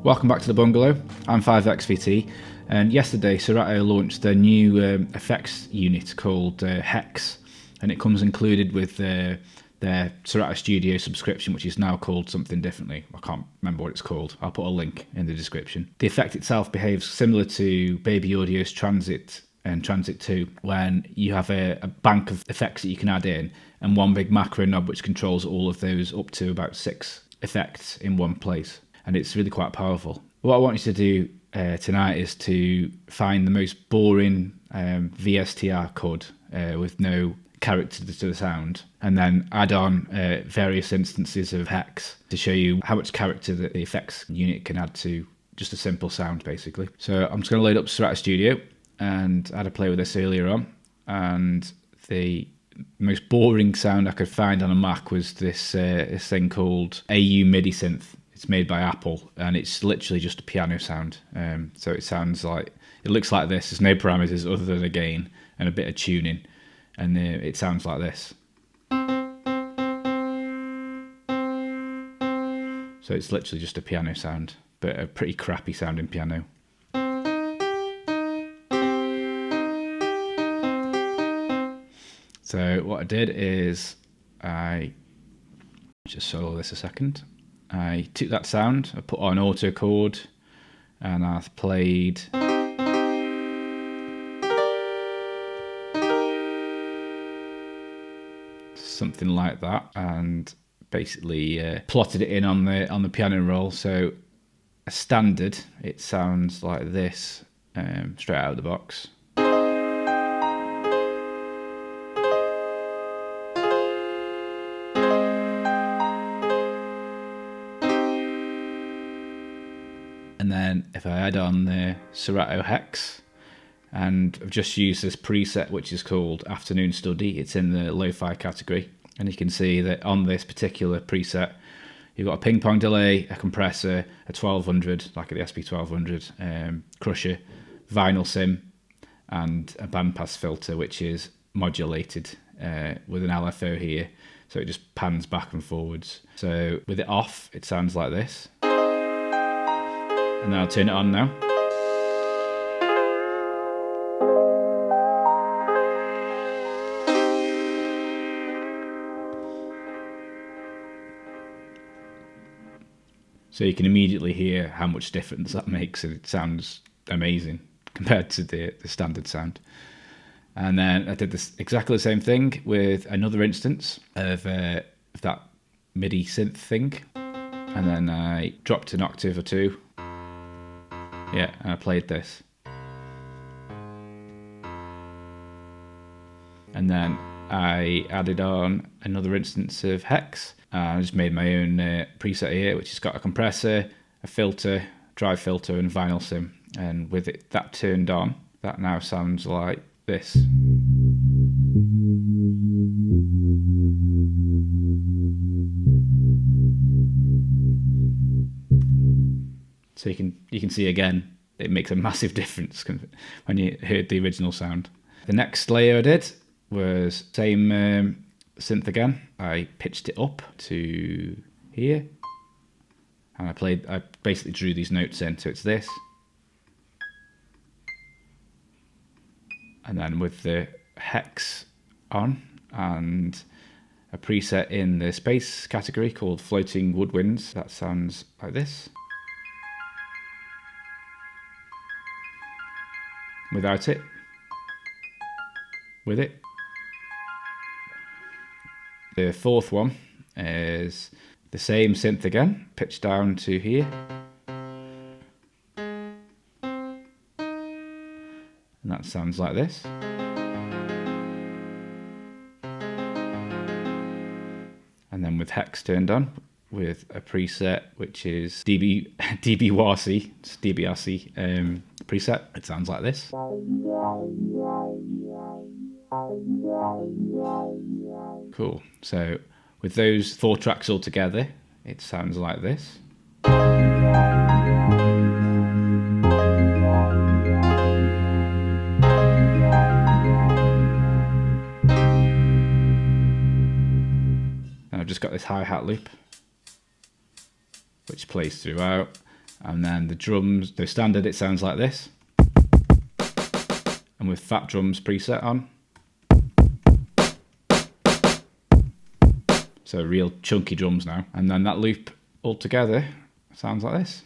Welcome back to the bungalow. I'm 5XVT, and yesterday Serato launched their new effects unit called Hex, and it comes included with their Serato Studio subscription, which is now called something differently. I can't remember what it's called. I'll put a link in the description. The effect itself behaves similar to Baby Audio's Transit and Transit 2, when you have a bank of effects that you can add in and one big macro knob which controls all of those up to about 6 effects in one place. And it's really quite powerful. What I want you to do tonight is to find the most boring VSTR code with no character to the sound, and then add on various instances of Hex to show you how much character that the effects unit can add to just a simple sound, basically. So I'm just going to load up Serato Studio, and I had a play with this earlier on, and the most boring sound I could find on a Mac was this thing called AU MIDI synth. It's made by Apple, and it's literally just a piano sound. So it sounds like, it looks like this. There's no parameters other than a gain and a bit of tuning, and it sounds like this. So it's literally just a piano sound, but a pretty crappy sounding piano. So what I did is I just solo this a second. I took that sound, I put on auto chord, and I played something like that, and basically plotted it in on the piano roll. So a standard, it sounds like this straight out of the box. And then if I add on the Serato Hex, and I've just used this preset which is called Afternoon Study, it's in the Lo-Fi category, and you can see that on this particular preset you've got a ping pong delay, a compressor, a 1200 like the SP1200, crusher, vinyl sim, and a bandpass filter which is modulated with an LFO here, so it just pans back and forwards. So with it off it sounds like this. And then I'll turn it on now. So you can immediately hear how much difference that makes, and it sounds amazing compared to the standard sound. And then I did this exactly the same thing with another instance of that MIDI synth thing, and then I dropped an octave or two. Yeah, and I played this. And then I added on another instance of Hex. I just made my own preset here, which has got a compressor, a filter, drive filter, and vinyl sim. And with that turned on, that now sounds like this. So you can see again, it makes a massive difference when you heard the original sound. The next layer I did was same synth again. I pitched it up to here, and I basically drew these notes in. So it's this, and then with the Hex on and a preset in the space category called Floating Woodwinds, that sounds like this. Without it, with it. The fourth one is the same synth again, pitched down to here. And that sounds like this. And then with Hex turned on, with a preset which is DBRC, it's DBRC preset. It sounds like this. Cool. So with those 4 tracks all together, it sounds like this. And I've just got this hi-hat loop which plays throughout, And then the drums, the standard, it sounds like this. And with fat drums preset on. So real chunky drums now. And then that loop all together sounds like this.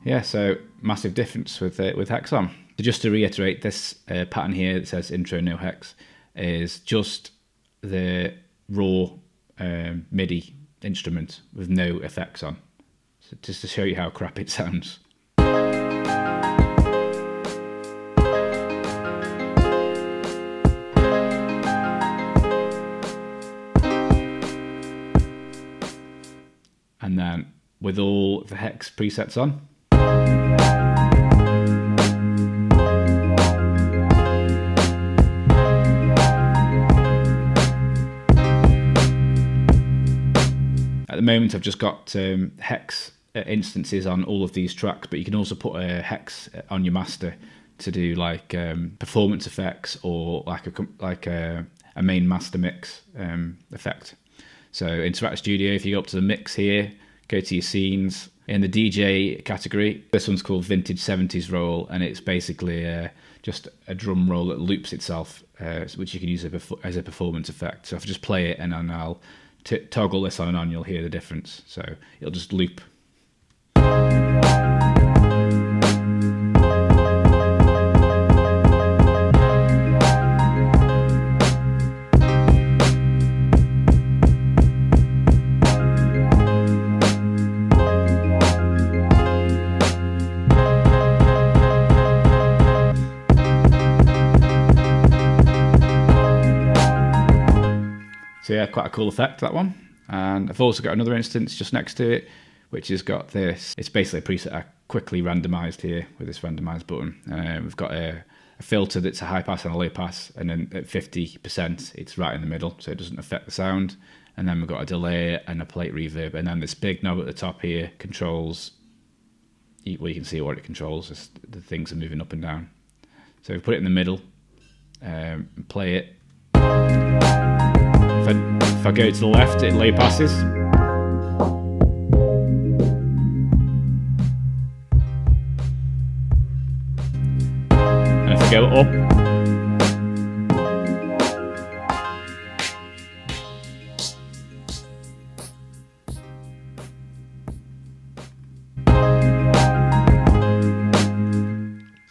Yeah, so massive difference with Hex on. So just to reiterate, this pattern here that says intro no Hex is just the raw MIDI instrument with no effects on. So just to show you how crap it sounds. And then with all the Hex presets on. At the moment I've just got Hex instances on all of these tracks, but you can also put a Hex on your master to do like performance effects or like a main master mix effect. So in Serato Studio, if you go up to the mix here, go to your scenes, in the DJ category, this one's called Vintage 70s Roll, and it's basically just a drum roll that loops itself, which you can use as a performance effect. So if I just play it and then I'll toggle this on and on, you'll hear the difference. So it'll just loop. So yeah, quite a cool effect, that one. And I've also got another instance just next to it, which has got this. It's basically a preset I quickly randomized here with this randomize button. We've got a filter that's a high pass and a low pass, and then at 50%, it's right in the middle, so it doesn't affect the sound. And then we've got a delay and a plate reverb. And then this big knob at the top here controls, well, you can see what it controls, as the things are moving up and down. So if we put it in the middle, play it. If I go to the left, it low passes. And if I go up,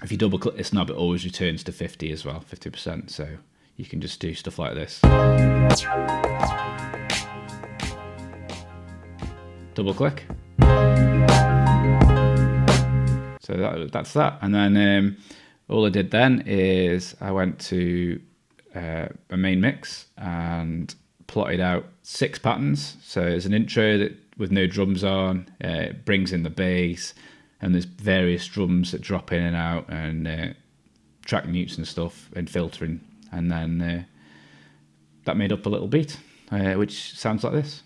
if you double click this knob, it always returns to 50 as well, 50%. So you can just do stuff like this. Double click. So that's that. And then all I did then is I went to a main mix and plotted out 6 patterns. So there's an intro that with no drums on, it brings in the bass, and there's various drums that drop in and out, and track mutes and stuff, and filtering. And then that made up a little beat, which sounds like this.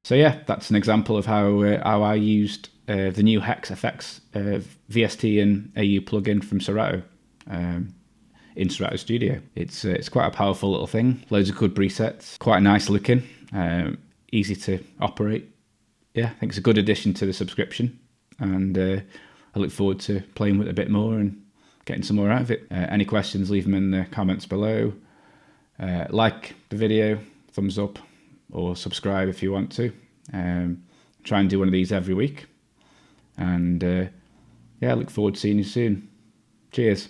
So yeah, that's an example of how I used the new Hex FX VST and AU plugin from Serato in Serato Studio. It's quite a powerful little thing. Loads of good presets, quite nice looking, easy to operate. Yeah, I think it's a good addition to the subscription, and I look forward to playing with it a bit more and getting some more out of it. Any questions, leave them in the comments below. Like the video, thumbs up, or subscribe if you want to. Try and do one of these every week. And yeah, I look forward to seeing you soon. Cheers.